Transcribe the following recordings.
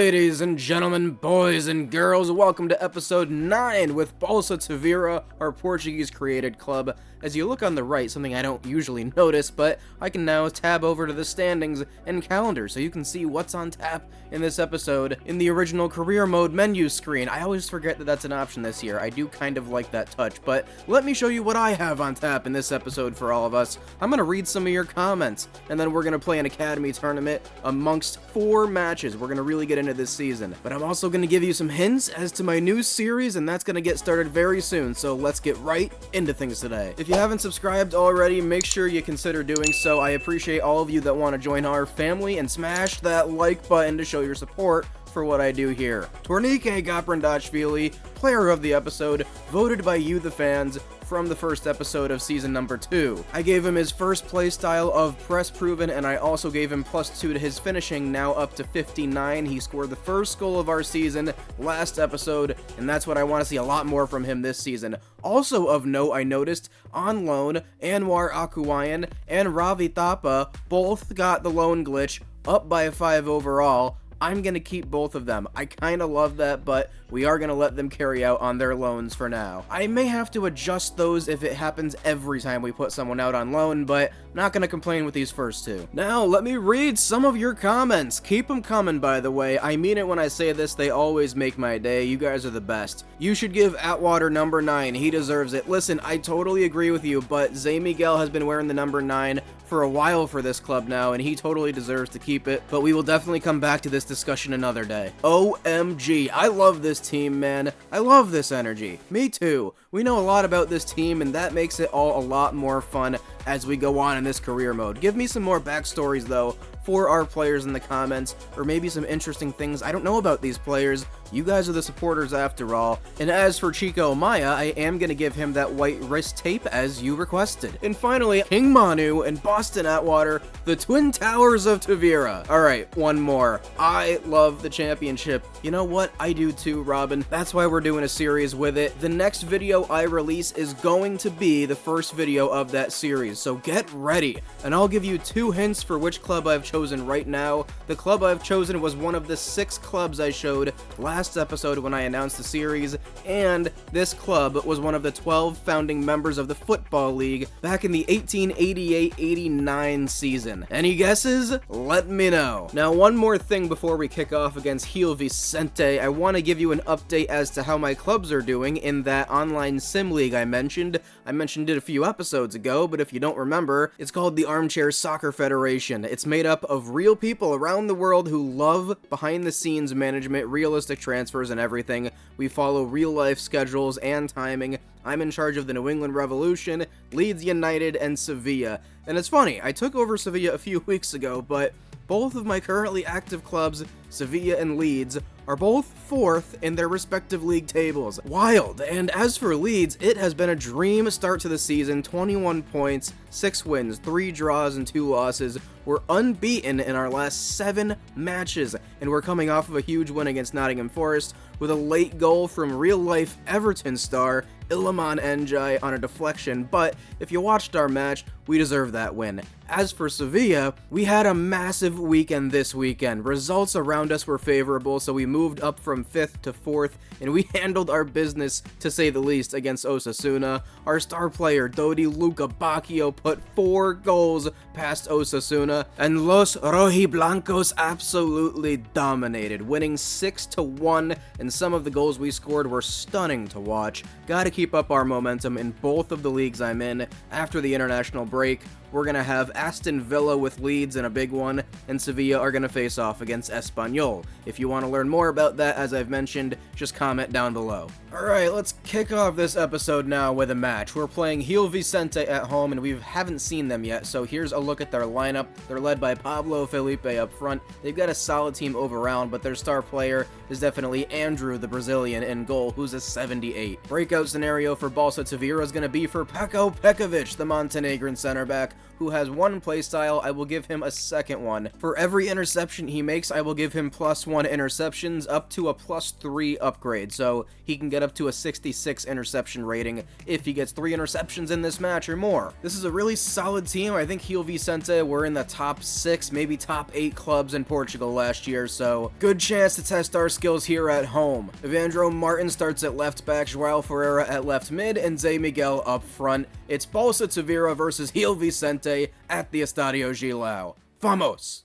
Ladies and gentlemen, boys and girls, welcome to episode 9 with Balsa Tavira, our Portuguese created club. As you look on the right, something I don't usually notice, but I can now tab over to the standings and calendar so you can see what's on tap in this episode in the original career mode menu screen. I always forget that that's an option this year. I do kind of like that touch, but let me show you what I have on tap in this episode for all of us. I'm going to read some of your comments, and then we're going to play an academy tournament amongst 4 matches. We're going to really get into this season, but I'm also going to give you some hints as to my new series, and that's going to get started very soon, so let's get right into things today. If you haven't subscribed already, make sure you consider doing so. I appreciate all of you that want to join our family, and smash that like button to show your support for what I do here. Tornike Gaprandashvili, player of the episode, voted by you the fans from the first episode of season number 2. I gave him his first playstyle of press proven, and I also gave him +2 to his finishing, now up to 59. He scored the first goal of our season last episode, and that's what I want to see a lot more from him this season. Also of note, I noticed on loan, Anwar Akuwayan and Ravi Thapa both got the loan glitch, up by 5 overall. I'm going to keep both of them. I kind of love that, but we are going to let them carry out on their loans for now. I may have to adjust those if it happens every time we put someone out on loan, but I'm not going to complain with these first 2. Now, let me read some of your comments. Keep them coming, by the way. I mean it when I say this. They always make my day. You guys are the best. You should give Atwater number 9. He deserves it. Listen, I totally agree with you, but Zay Miguel has been wearing the number 9 for a while for this club now, and he totally deserves to keep it, but we will definitely come back to this discussion another day. OMG, I love this team, man. I love this energy. Me too. We know a lot about this team, and that makes it all a lot more fun as we go on in this career mode. Give me some more backstories, though, for our players in the comments, or maybe some interesting things I don't know about these players. You guys are the supporters after all. And as for Chico Maya, I am going to give him that white wrist tape as you requested. And finally, King Manu and Boston Atwater, the Twin Towers of Tavira. Alright, one more. I love the championship. You know what? I do too, Robin. That's why we're doing a series with it. The next video I release is going to be the first video of that series, so get ready. And I'll give you 2 hints for which club I've chosen right now. The club I've chosen was one of the 6 clubs I showed last episode when I announced the series, and this club was one of the 12 founding members of the Football League back in the 1888-89 season. Any guesses? Let me know. Now, one more thing before we kick off against Gil Vicente. I want to give you an update as to how my clubs are doing in that online sim league I mentioned. I mentioned it a few episodes ago, but if you don't remember, it's called the Armchair Soccer Federation. It's made up of real people around the world who love behind-the-scenes management, realistic transfers, and everything. We follow real-life schedules and timing. I'm in charge of the New England Revolution, Leeds United, and Sevilla. And it's funny, I took over Sevilla a few weeks ago, but both of my currently active clubs, Sevilla and Leeds, are both 4th in their respective league tables. Wild. And as for Leeds, it has been a dream start to the season. 21 points, 6 wins, 3 draws, and 2 losses. We're unbeaten in our last 7 matches, and we're coming off of a huge win against Nottingham Forest with a late goal from real-life Everton star Iliman Ndiaye on a deflection, but if you watched our match, we deserve that win. As for Sevilla, we had a massive weekend this weekend. Results around us were favorable, so we moved up from 5th to 4th, and we handled our business, to say the least, against Osasuna. Our star player, Dodi Luca Bacchio, put 4 goals past Osasuna, and Los Rojiblancos absolutely dominated, winning 6-1, and some of the goals we scored were stunning to watch. Gotta keep up our momentum in both of the leagues I'm in. After the international break, we're going to have Aston Villa with Leeds in a big one, and Sevilla are going to face off against Espanyol. If you want to learn more about that, as I've mentioned, just comment down below. Alright, let's kick off this episode now with a match. We're playing Gil Vicente at home, and we haven't seen them yet, so here's a look at their lineup. They're led by Pablo Felipe up front. They've got a solid team overall, but their star player is definitely Andrew, the Brazilian, in goal, who's a 78. Breakout scenario for Balsa Tavira is going to be for Peko Pekovic, the Montenegrin center back. who has one playstyle, I will give him a second one. For every interception he makes, I will give him +1 interceptions up to a +3 upgrade, so he can get up to a 66 interception rating if he gets 3 interceptions in this match or more. This is a really solid team. I think Gil Vicente were in the top 6, maybe top 8 clubs in Portugal last year, so good chance to test our skills here at home. Evandro Martin starts at left back, Joao Ferreira at left mid, and Zé Miguel up front. It's Balsa Tavira versus Gil Vicente at the Estadio Gilao. Vamos!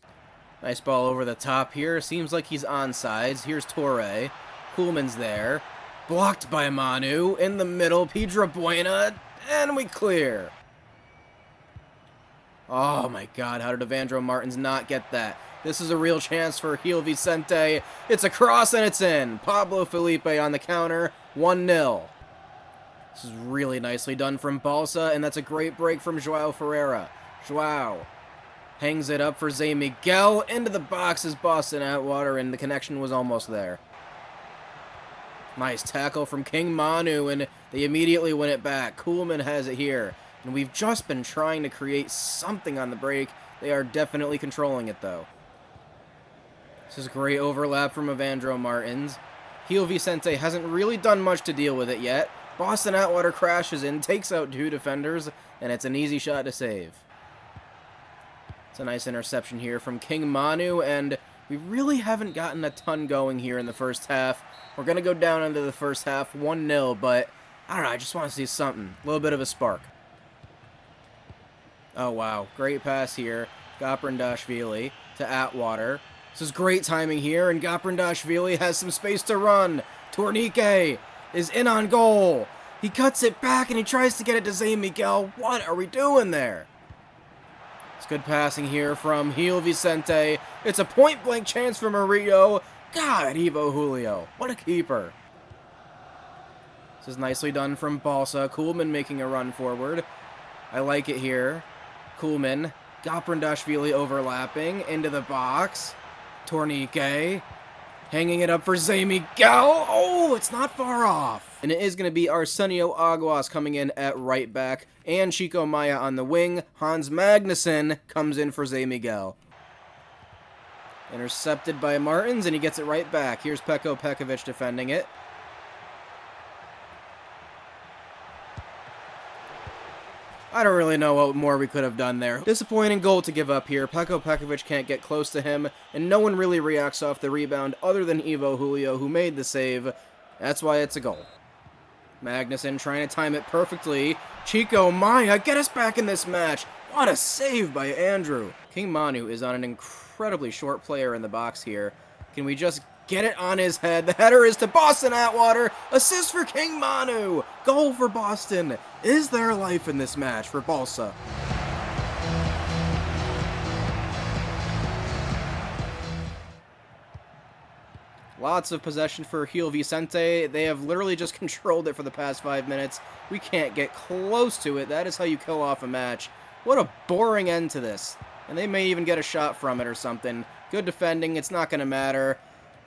Nice ball over the top here. Seems like he's onside. Here's Torre. Koolman's there. Blocked by Manu. In the middle, Pedro Buena. And we clear. Oh my god, how did Evandro Martins not get that? This is a real chance for Gil Vicente. It's a cross and it's in. Pablo Felipe on the counter. 1-0. This is really nicely done from Balsa, and that's a great break from Joao Ferreira. Joao hangs it up for Zé Miguel. Into the box is Boston Atwater, and the connection was almost there. Nice tackle from King Manu, and they immediately win it back. Koolman has it here, and we've just been trying to create something on the break. They are definitely controlling it, though. This is a great overlap from Evandro Martins. Gil Vicente hasn't really done much to deal with it yet. Boston Atwater crashes in, takes out 2 defenders, and it's an easy shot to save. It's a nice interception here from King Manu, and we really haven't gotten a ton going here in the first half. We're going to go down into the first half 1-0, but I don't know, I just want to see something. A little bit of a spark. Oh, wow. Great pass here. Gaprindashvili to Atwater. This is great timing here, and Gaprindashvili has some space to run. Tourniquet is in on goal. He cuts it back, and he tries to get it to Zé Miguel. What are we doing there? It's good passing here from Gil Vicente. It's a point-blank chance for Murillo. God, Ivo Julio. What a keeper. This is nicely done from Balsa. Koolman making a run forward. I like it here. Koolman. Gaprindashvili overlapping into the box. Tourniquet. Hanging it up for Zé Miguel. Oh, it's not far off. And it is going to be Arsenio Aguas coming in at right back. And Chico Maya on the wing. Hans Magnussen comes in for Zé Miguel. Intercepted by Martins, and he gets it right back. Here's Peko Pekovic defending it. I don't really know what more we could have done there. Disappointing goal to give up here. Peko Pekovic can't get close to him, and no one really reacts off the rebound other than Ivo Julio, who made the save. That's why it's a goal. Magnussen trying to time it perfectly. Chico Maya, get us back in this match. What a save by Andrew. King Manu is on an incredibly short player in the box here. Can we just get it on his head? The header is to Boston Atwater. Assist for King Manu. Goal for Boston. Is there life in this match for Balsa? Lots of possession for Gil Vicente. They have literally just controlled it for the past 5 minutes. We can't get close to it. That is how you kill off a match. What a boring end to this. And they may even get a shot from it or something. Good defending. It's not going to matter.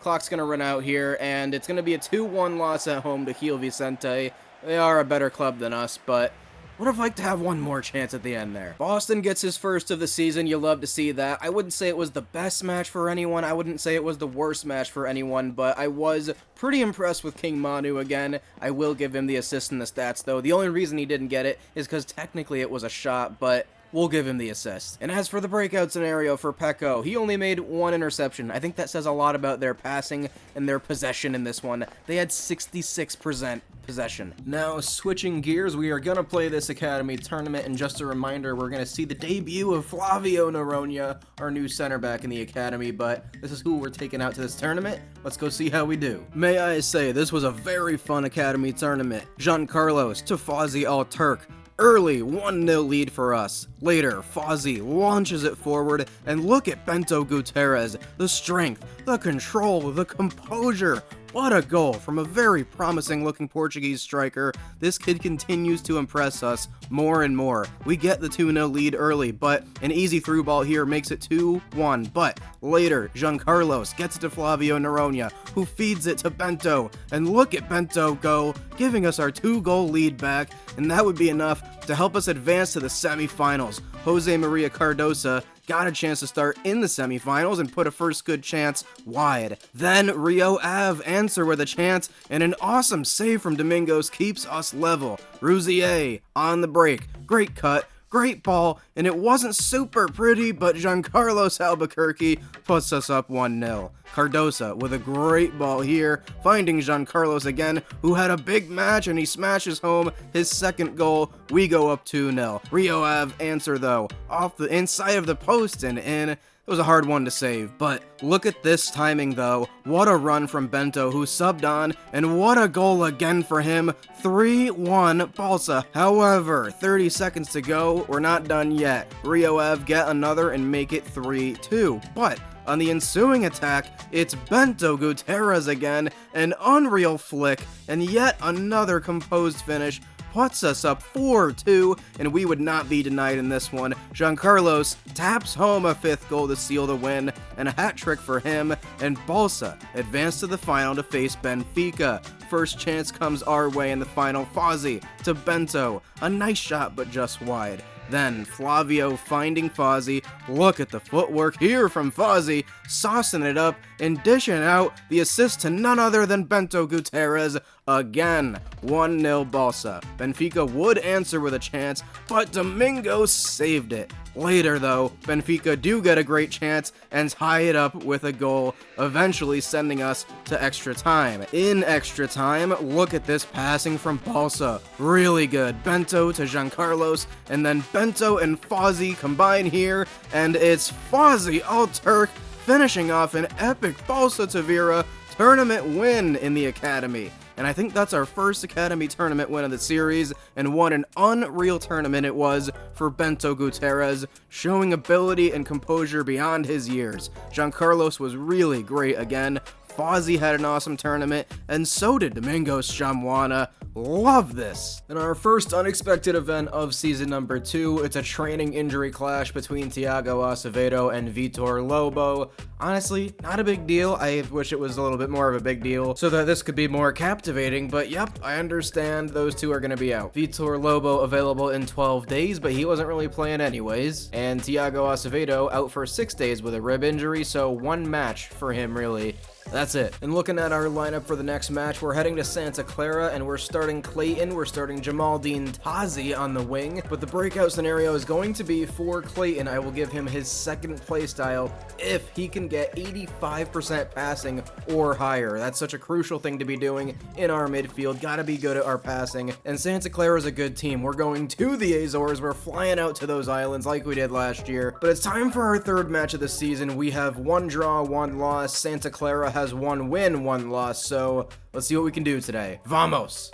Clock's going to run out here, and it's going to be a 2-1 loss at home to Gil Vicente. They are a better club than us, but would have liked to have one more chance at the end there. Boston gets his first of the season. You love to see that. I wouldn't say it was the best match for anyone. I wouldn't say it was the worst match for anyone, but I was pretty impressed with King Manu again. I will give him the assist in the stats, though. The only reason he didn't get it is because technically it was a shot, but we'll give him the assist. And as for the breakout scenario for Peko, he only made 1 interception. I think that says a lot about their passing and their possession in this one. They had 66% possession. Now, switching gears, we are going to play this Academy tournament, and just a reminder, we're going to see the debut of Flavio Noronha, our new center back in the Academy, but this is who we're taking out to this tournament. Let's go see how we do. May I say, this was a very fun Academy tournament. Giancarlos to Fozzy Al-Turk. Early 1-0 lead for us. Later, Fozzy launches it forward, and look at Bento Gutierrez. The strength, the control, the composure. What a goal from a very promising looking Portuguese striker. This kid continues to impress us more and more. We get the 2-0 lead early, but an easy through ball here makes it 2-1. But later, Giancarlos gets it to Flavio Noronha, who feeds it to Bento. And look at Bento go, giving us our 2-goal lead back, and that would be enough to help us advance to the semifinals. Jose Maria Cardosa got a chance to start in the semifinals and put a first good chance wide. Then Rio Ave answer with a chance, and an awesome save from Domingos keeps us level. Rouzier on the break. Great cut. Great ball, and it wasn't super pretty, but Giancarlos Albuquerque puts us up 1-0. Cardosa with a great ball here, finding Giancarlos again, who had a big match, and he smashes home his second goal. We go up 2-0. Rio Ave answer though, off the inside of the post and in. It was a hard one to save, but look at this timing though. What a run from Bento, who subbed on, and what a goal again for him. 3-1 Balsa. However, 30 seconds to go, we're not done yet. Rio Ave get another and make it 3-2, but on the ensuing attack, it's Bento Gutierrez again, an unreal flick, and yet another composed finish puts us up 4-2, and we would not be denied in this one. Giancarlos taps home a fifth goal to seal the win, and a hat trick for him, and Balsa advanced to the final to face Benfica. First chance comes our way in the final. Fozzy to Bento, a nice shot but just wide. Then Flavio finding Fozzy. Look at the footwork here from Fozzy, saucing it up and dishing out the assist to none other than Bento Gutierrez again. 1-0 Balsa. Benfica would answer with a chance, but Domingos saved it. Later though, Benfica do get a great chance and tie it up with a goal, eventually sending us to extra time. In extra time, look at this passing from Balsa. Really good. Bento to Giancarlos, and then Bento and Fozzy combine here, and it's Fozzy Al-Turk finishing off an epic Balsa Tavira tournament win in the Academy. And I think that's our first Academy tournament win of the series, and what an unreal tournament it was for Bento Gutierrez, showing ability and composure beyond his years. Giancarlos was really great again. Fozzy had an awesome tournament, and so did Domingos Chamwana. Love this! In our first unexpected event of season number 2, it's a training injury clash between Thiago Acevedo and Vitor Lobo. Honestly, not a big deal. I wish it was a little bit more of a big deal so that this could be more captivating, but yep, I understand those two are going to be out. Vitor Lobo available in 12 days, but he wasn't really playing anyways, and Thiago Acevedo out for 6 days with a rib injury, so one match for him really. That's it. And looking at our lineup for the next match, we're heading to Santa Clara, and we're starting Clayton, we're starting Jamaldine Tazi on the wing, but the breakout scenario is going to be for Clayton. I will give him his second playstyle if he can get 85% passing or higher. That's such a crucial thing to be doing in our midfield. Gotta be good at our passing, and Santa Clara is a good team. We're going to the Azores, we're flying out to those islands like we did last year, but it's time for our third match of the season. We have 1 draw, 1 loss. Santa Clara has 1 win, 1 loss, so let's see what we can do today. Vamos!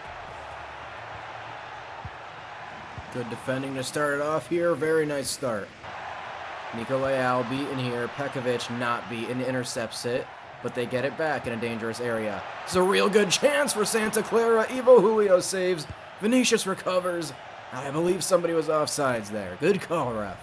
Good defending to start it off here. Very nice start. Nico Leal beaten here. Pekovic not beaten. Intercepts it, but they get it back in a dangerous area. It's a real good chance for Santa Clara. Ivo Julio saves. Vinicius recovers. I believe somebody was offsides there. Good call, ref.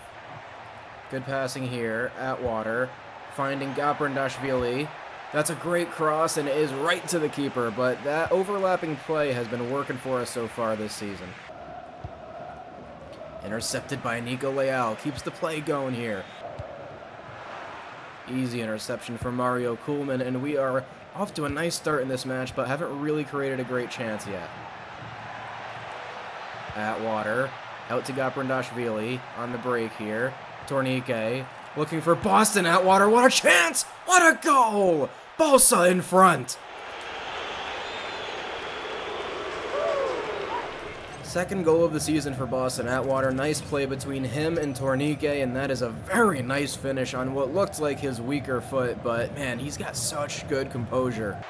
Good passing here. Atwater finding Gaprindashvili. That's a great cross and it is right to the keeper, but that overlapping play has been working for us so far this season. Intercepted by Nico Leal. Keeps the play going here. Easy interception from Mario Kuhlman, and we are off to a nice start in this match, but haven't really created a great chance yet. Atwater. Out to Gaprindashvili on the break here. Tornique. Looking for Boston. Atwater. What a chance! What a goal! Balsa in front. Second goal of the season for Boston Atwater. Nice play between him and Tornique, and that is a very nice finish on what looked like his weaker foot, but man, he's got such good composure.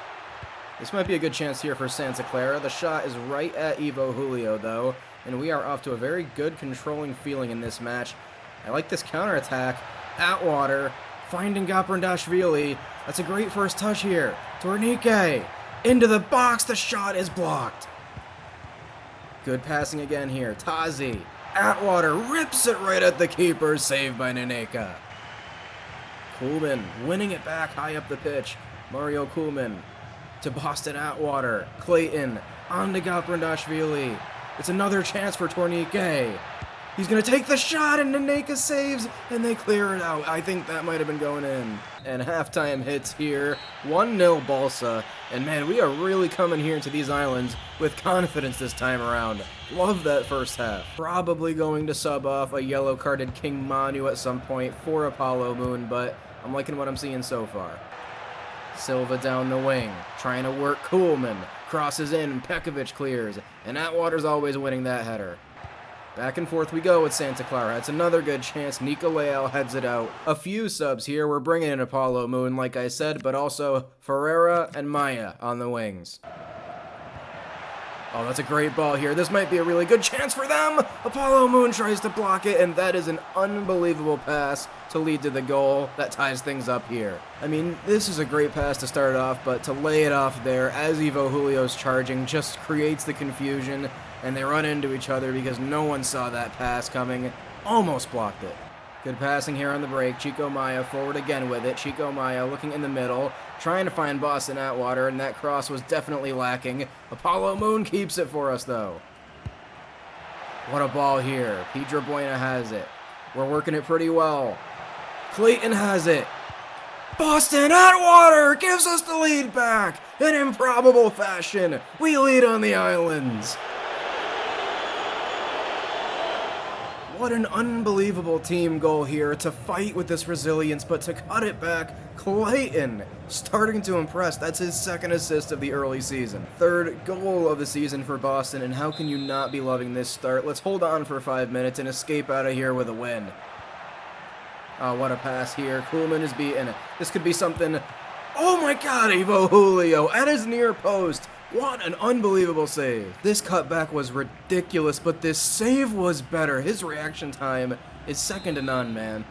This might be a good chance here for Santa Clara. The shot is right at Ivo Julio, though, and we are off to a very good controlling feeling in this match. I like this counterattack. Atwater finding Gaprindashvili. That's a great first touch here. Tornique. Into the box, the shot is blocked. Good passing again here. Tazi, Atwater, rips it right at the keeper, saved by Neneka. Kuhlman winning it back high up the pitch. Mario Kuhlman to Boston Atwater. Clayton on to Gaprindashvili. It's another chance for Tornique. He's going to take the shot, and Neneka saves, and they clear it out. I think that might have been going in. And halftime hits here. 1-0 Balsa. And man, we are really coming here into these islands with confidence this time around. Love that first half. Probably going to sub off a yellow-carded King Manu at some point for Apollo Moon, but I'm liking what I'm seeing so far. Silva down the wing, trying to work Kuhlman. Crosses in, Pekovic clears, and Atwater's always winning that header. Back and forth we go with Santa Clara. It's another good chance. Nico Leal heads it out. A few subs here. We're bringing in Apollo Moon, like I said, but also Ferreira and Maya on the wings. Oh, that's a great ball here. This might be a really good chance for them. Apollo Moon tries to block it, and that is an unbelievable pass to lead to the goal that ties things up here. I mean, this is a great pass to start off, but to lay it off there as Ivo Julio's charging just creates the confusion, and they run into each other because no one saw that pass coming. Almost blocked it. Good passing here on the break. Chico Maya forward again with it. Chico Maya looking in the middle, trying to find Boston Atwater, and that cross was definitely lacking. Apollo Moon keeps it for us, though. What a ball here. Pedro Buena has it. We're working it pretty well. Clayton has it. Boston Atwater gives us the lead back in improbable fashion. We lead on the islands. What an unbelievable team goal here to fight with this resilience, but to cut it back, Clayton starting to impress. That's his second assist of the early season. Third goal of the season for Boston, and how can you not be loving this start? Let's hold on for 5 minutes and escape out of here with a win. Oh, what a pass here. Kuhlman is beaten. This could be something. Oh my god, Ivo Julio at his near post. What an unbelievable save. This cutback was ridiculous, but this save was better. His reaction time is second to none, man.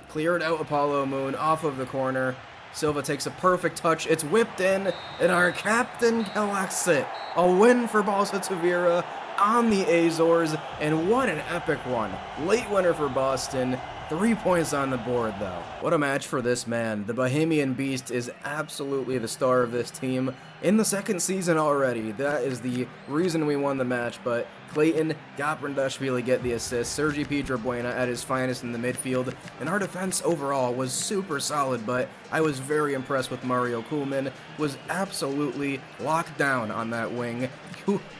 Cleared out Apollo Moon off of the corner. Silva takes a perfect touch. It's whipped in, and our captain collects it. A win for Balsa Tavira on the Azores, and what an epic one. Late winner for Boston. 3 points on the board, though. What a match for this man. The Bohemian Beast is absolutely the star of this team in the second season already. That is the reason we won the match, but Clayton, Gaprindashvili get the assist. Sergi Pedro Buena at his finest in the midfield, and our defense overall was super solid, but I was very impressed with Mario Kuhlman. Was absolutely locked down on that wing.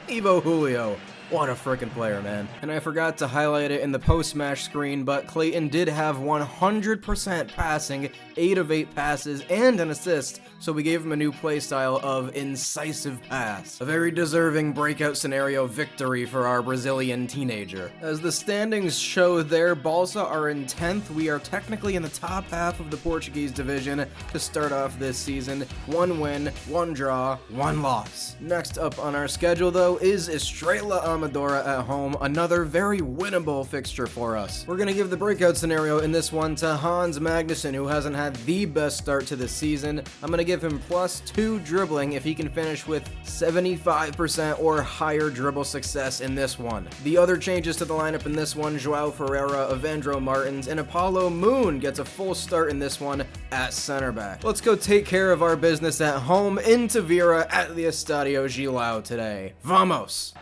Ivo Julio. What a freaking player, man. And I forgot to highlight it in the post-match screen, but Clayton did have 100% passing, 8 of 8 passes, and an assist, so we gave him a new playstyle of incisive pass. A very deserving breakout scenario victory for our Brazilian teenager. As the standings show there, Balsa are in 10th. We are technically in the top half of the Portuguese division to start off this season. 1 win, 1 draw, 1 loss. Next up on our schedule, though, is Estrela Amadora at home, another very winnable fixture for us. We're gonna give the breakout scenario in this one to Hans Magnusson, who hasn't had the best start to this season. I'm gonna give him +2 dribbling if he can finish with 75% or higher dribble success in this one. The other changes to the lineup in this one, Joao Ferreira, Evandro Martins, and Apollo Moon gets a full start in this one at center back. Let's go take care of our business at home in Tavira at the Estadio Gilao today. Vamos!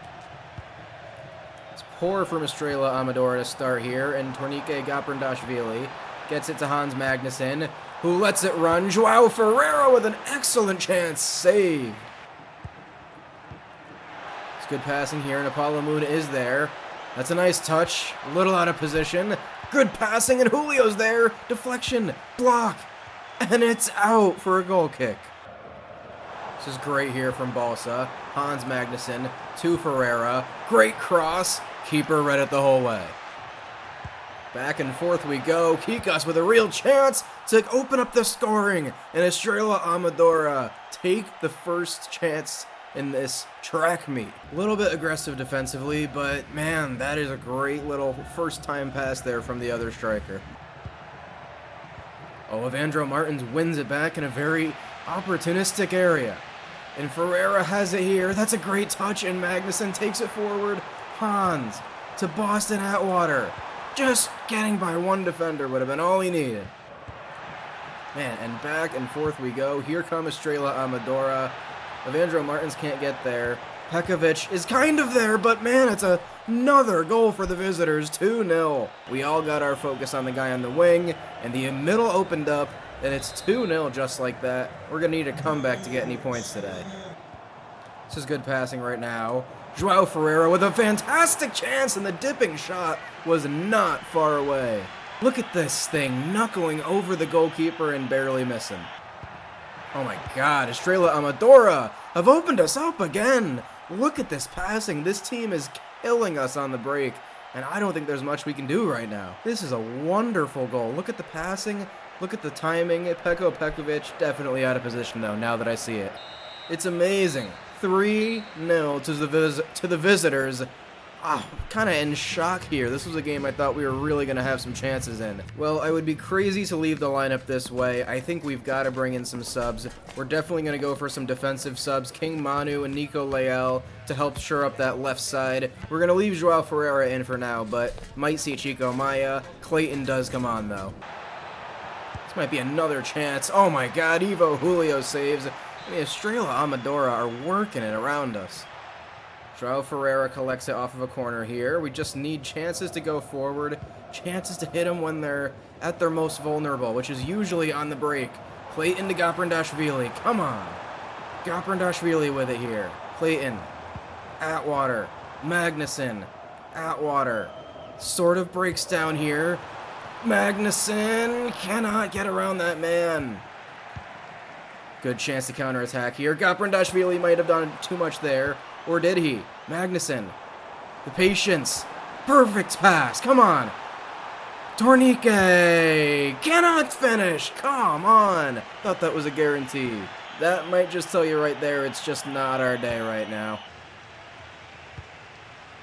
Poor from Estrela Amadora to start here, and Tornique Gaprindashvili gets it to Hans Magnusson, who lets it run. Joao Ferreira with an excellent chance, saved. It's good passing here, and Apollo Moon is there. That's a nice touch, a little out of position. Good passing, and Julio's there. Deflection, block, and it's out for a goal kick. This is great here from Balsa. Hans Magnusson to Ferreira. Great cross. Keeper read it the whole way. Back and forth we go. Kikas with a real chance to open up the scoring. And Estrela Amadora take the first chance in this track meet. A little bit aggressive defensively, but man, that is a great little first time pass there from the other striker. Oh, Evandro Martins wins it back in a very opportunistic area. And Ferreira has it here. That's a great touch, and Magnuson takes it forward. Hans to Boston Atwater. Just getting by one defender would have been all he needed. Man, and back and forth we go. Here comes Estrela Amadora. Evandro Martins can't get there. Pekovic is kind of there, but man, it's another goal for the visitors. 2-0. We all got our focus on the guy on the wing, and the middle opened up, and it's 2-0 just like that. We're going to need a comeback to get any points today. This is good passing right now. Joao Ferreira with a fantastic chance, and the dipping shot was not far away. Look at this thing, knuckling over the goalkeeper and barely missing. Oh my god, Estrela Amadora have opened us up again. Look at this passing. This team is killing us on the break, and I don't think there's much we can do right now. This is a wonderful goal. Look at the passing. Look at the timing. Pekovic definitely out of position, though, now that I see it. It's amazing. 3-0 to the visitors. Kind of in shock here. This was a game I thought we were really going to have some chances in. Well, I would be crazy to leave the lineup this way. I think we've got to bring in some subs. We're definitely going to go for some defensive subs. King Manu and Nico Leal to help shore up that left side. We're going to leave Joao Ferreira in for now, but might see Chico Maya. Clayton does come on, though. This might be another chance. Oh my god, Ivo Julio saves. I mean, Estrela Amadora are working it around us. Joao Ferreira collects it off of a corner here. We just need chances to go forward, chances to hit them when they're at their most vulnerable, which is usually on the break. Clayton to Gaprindashvili. Come on. Gaprindashvili with it here. Clayton. Atwater. Magnuson. Atwater. Sort of breaks down here. Magnuson cannot get around that man. Good chance to counterattack here. Gaprindashvili might have done too much there. Or did he? Magnuson. The patience. Perfect pass. Come on. Tornique cannot finish. Come on. Thought that was a guarantee. That might just tell you right there it's just not our day right now.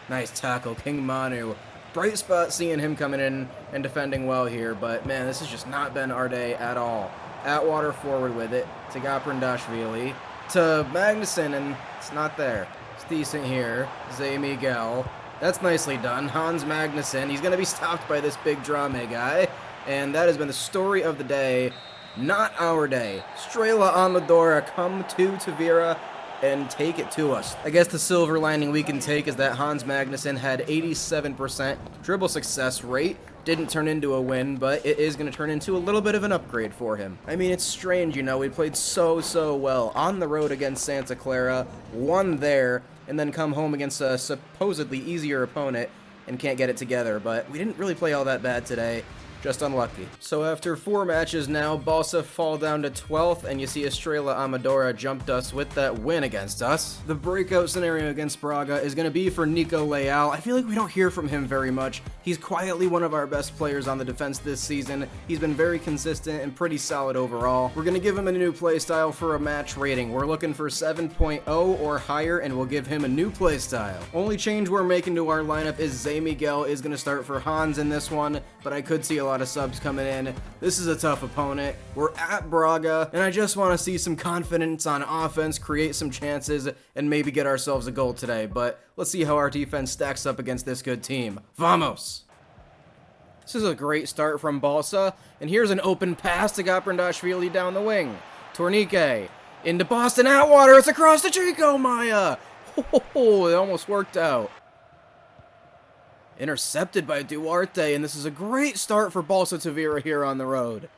Nice tackle. King Manu. Bright spot seeing him coming in and defending well here, but man, this has just not been our day at all. Atwater forward with it to Gaprindashvili to Magnuson, and it's not there. It's decent here. Zé Miguel. That's nicely done. Hans Magnuson. He's going to be stopped by this big Drame guy, and that has been the story of the day. Not our day. Estrela Amadora come to Tavira and take it to us. I guess the silver lining we can take is that Hans Magnuson had 87% dribble success rate. Didn't turn into a win, but it is going to turn into a little bit of an upgrade for him. I mean, it's strange, you know, we played so well on the road against Santa Clara, won there, and then come home against a supposedly easier opponent and can't get it together, but we didn't really play all that bad today. Just unlucky. So after 4 matches now, Balsa fall down to 12th, and you see Estrela Amadora jumped us with that win against us. The breakout scenario against Braga is going to be for Nico Leal. I feel like we don't hear from him very much. He's quietly one of our best players on the defense this season. He's been very consistent and pretty solid overall. We're going to give him a new playstyle for a match rating. We're looking for 7.0 or higher, and we'll give him a new playstyle. Only change we're making to our lineup is Zé Miguel is going to start for Hans in this one, but I could see a lot of subs coming in. This is a tough opponent. We're at Braga, and I just want to see some confidence on offense, create some chances, and maybe get ourselves a goal today. But let's see how our defense stacks up against this good team. Vamos! This is a great start from Balsa, and here's an open pass to Gaprindashvili down the wing. Tornique into Boston Atwater. It's across to Chico Maya. Oh, it almost worked out. Intercepted by Duarte, and this is a great start for Balsa Tavira here on the road.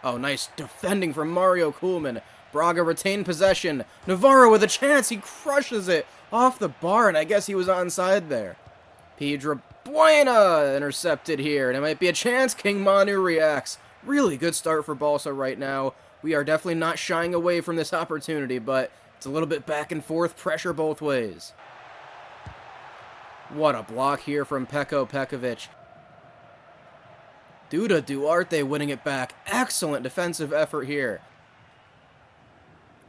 Oh, nice defending from Mario Kuhlman. Braga retained possession. Navarro with a chance. He crushes it off the bar, and I guess he was onside there. Pedro Buena intercepted here, and it might be a chance. King Manu reacts. Really good start for Balsa right now. We are definitely not shying away from this opportunity, but it's a little bit back and forth, pressure both ways. What a block here from Pekovic. Duda Duarte winning it back. Excellent defensive effort here.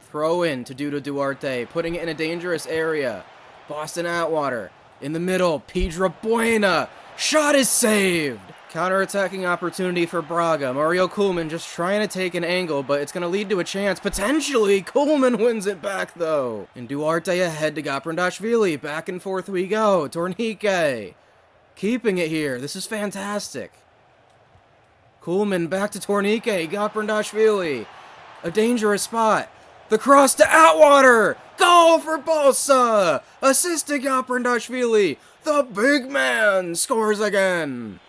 Throw in to Duda Duarte, putting it in a dangerous area. Boston Atwater in the middle. Pedro Buena. Shot is saved. Counter-attacking opportunity for Braga. Mario Koolman just trying to take an angle, but it's going to lead to a chance. Potentially, Koolman wins it back, though. And Duarte ahead to Gaprindashvili. Back and forth we go. Tornique keeping it here. This is fantastic. Koolman back to Tornique. Gaprindashvili. A dangerous spot. The cross to Atwater. Goal for Balsa. Assist to Gaprindashvili. The big man scores again.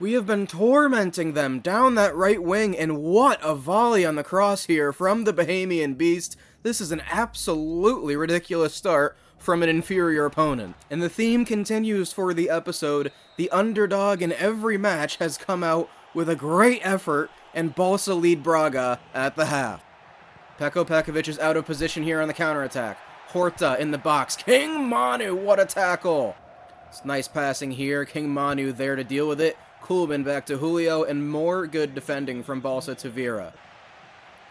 We have been tormenting them down that right wing, and what a volley on the cross here from the Bahamian Beast. This is an absolutely ridiculous start from an inferior opponent. And the theme continues for the episode. The underdog in every match has come out with a great effort, and Balsa lead Braga at the half. Peko Pekovic is out of position here on the counterattack. Horta in the box. King Manu, what a tackle! It's nice passing here. King Manu there to deal with it. Koolman back to Julio, and more good defending from Balsa Tavira.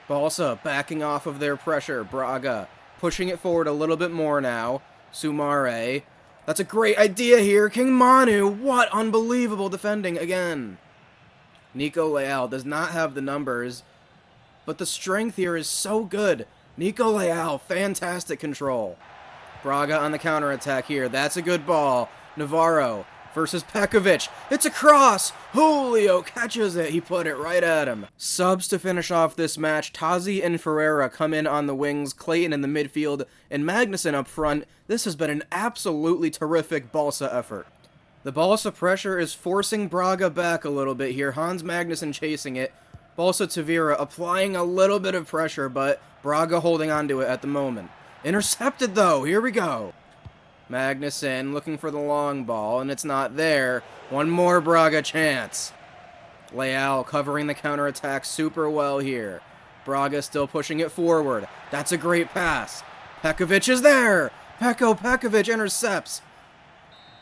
Balsa backing off of their pressure. Braga pushing it forward a little bit more now. Sumare. That's a great idea here. King Manu, what unbelievable defending again. Nico Leal does not have the numbers, but the strength here is so good. Nico Leal, fantastic control. Braga on the counterattack here. That's a good ball. Navarro versus Pekovic. It's a cross. Julio catches it. He put it right at him. Subs to finish off this match. Tazi and Ferreira come in on the wings. Clayton in the midfield. And Magnuson up front. This has been an absolutely terrific Balsa effort. The Balsa pressure is forcing Braga back a little bit here. Hans Magnuson chasing it. Balsa Tavira applying a little bit of pressure, but Braga holding on to it at the moment. Intercepted though. Here we go. Magnuson looking for the long ball, and it's not there. One more Braga chance. Leal covering the counterattack super well here. Braga still pushing it forward. That's a great pass. Pekovic is there. Peko Pekovic intercepts.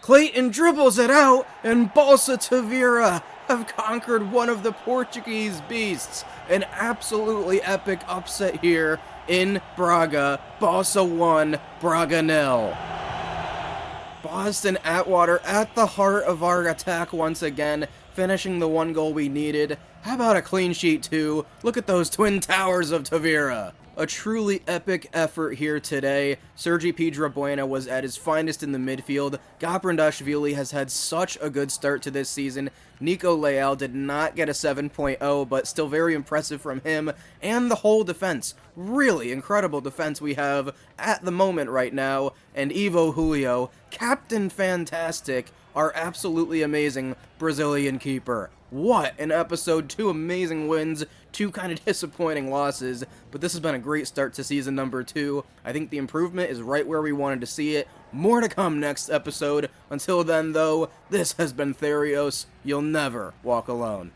Clayton dribbles it out, and Balsa Tavira have conquered one of the Portuguese beasts. An absolutely epic upset here in Braga. Balsa 1, Braga 0. Boston Atwater at the heart of our attack once again, finishing the one goal we needed. How about a clean sheet too? Look at those twin towers of Tavira. A truly epic effort here today. Sergi Piedrabuena was at his finest in the midfield. Gaprindashvili has had such a good start to this season. Nico Leal did not get a 7.0, but still very impressive from him. And the whole defense. Really incredible defense we have at the moment right now. And Ivo Julio, Captain Fantastic, our absolutely amazing Brazilian keeper. What an episode. 2 amazing wins, 2 kind of disappointing losses, but this has been a great start to season number 2. I think the improvement is right where we wanted to see it. More to come next episode. Until then, though, this has been Therios. You'll never walk alone.